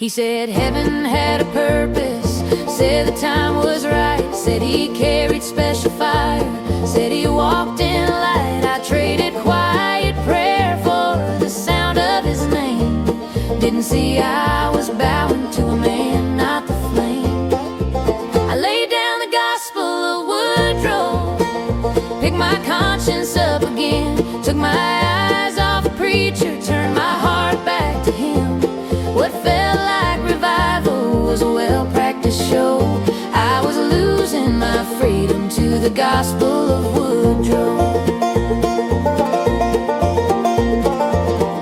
He said heaven had a purpose, said the time was right, said he carried special fire, said he walked in light. I traded quiet prayer for the sound of his name. Didn't see I was bowing to a man, not the flame. I laid down the gospel of Woodrow, picked my conscience up again, took my eyes off the preacher, turned my heart back to him. What felt like revival was a well-practiced show. I was losing my freedom to the gospel of Woodrow.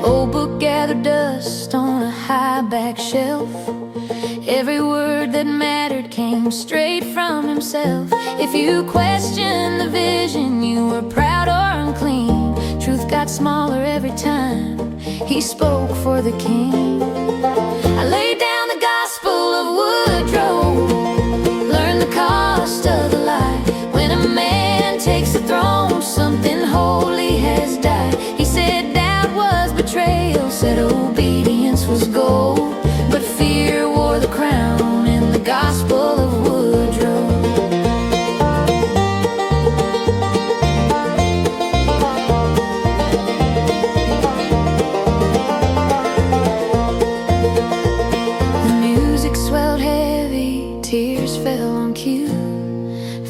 Old book gathered dust on a high-back shelf. Every word that mattered came straight from himself. If you questioned the vision, you were proud or unclean. Truth got smaller every time he spoke for the king. I laid down the gospel of Woodrow, learned the cost of the lie. When a man takes the throne, something holy has died. He said doubt was betrayal, said obedience was gold, but fear wore the crown in the gospel of Woodrow. Tears fell on cue.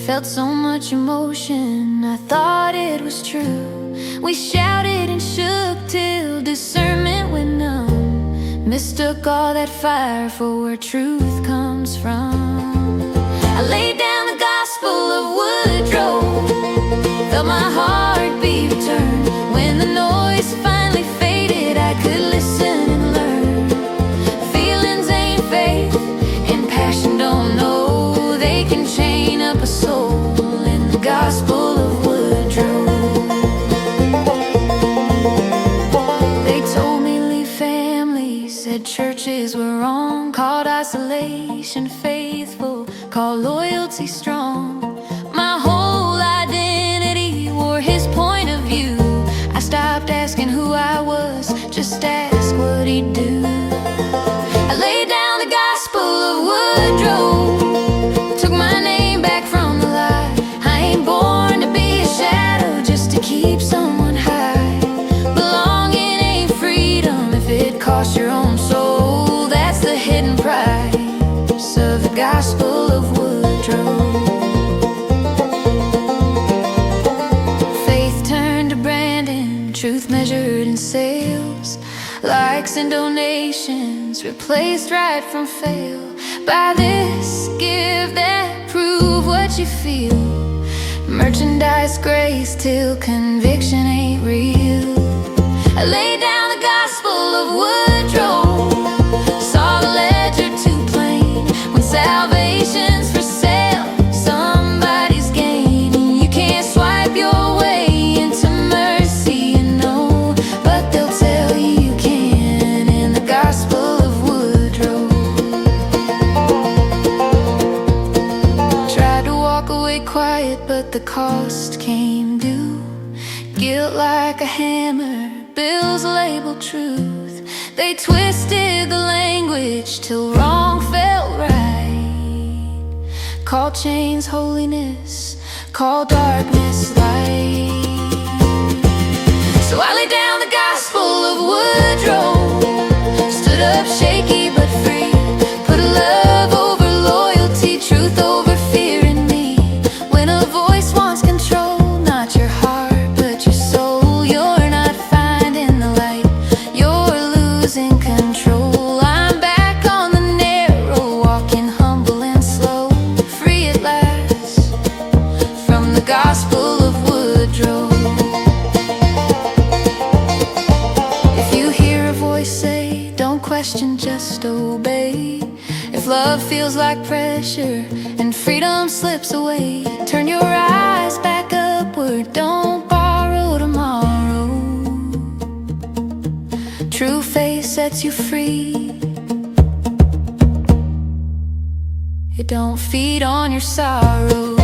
Felt so much emotion, I thought it was true. We shouted and shook till discernment went numb. Mistook all that fire for where truth comes from. I laid down the gospel of Woodrow, felt my heartbeat return. When the noise finally faded, I could listen and learn. Feelings ain't faith, and passion don't know they can chain up a soul in the gospel of Woodrow. They told me leave family, said churches were wrong, called isolation faithful, called loyalty strong. My whole identity wore his point of view. I stopped asking who I was, just ask what he'd do. I laid down the gospel of Woodrow, took my name back from the lie. I ain't born to be a shadow just to keep someone high. Belonging ain't freedom if it costs your own soul. That's the hidden price of the gospel of Woodrow. Faith turned to branding, truth measured in sales. Likes and donations replaced right from fail. Buy this, give that, prove what you feel. Merchandise grace till conviction ain't real. I laid down the gospel of Woodrow, saw the ledger too plain. When salvation's for sale, somebody's gaining. You can't swipe your way into mercy, you know, but they'll tell you you can in the gospel of Woodrow. Tried to walk away quiet, but the cost came due. Guilt like a hammer, bills labeled truth. They twisted the language till wrong felt right. Call chains holiness, call darkness light. So I laid down the gospel of Woodrow, stood up shaky but free, put love over loyalty, truth over fear in me. When a voice wants control, not your heart but your soul, you're not finding the light, you're losing control. I'm back on the narrow, walking humble and slow, free at last from the gospel of Woodrow. If you hear a voice say, don't question, just obey. If love feels like pressure and freedom slips away, turn your eyes back upward, don't borrow tomorrow. True faith sets you free, it don't feed on your sorrow.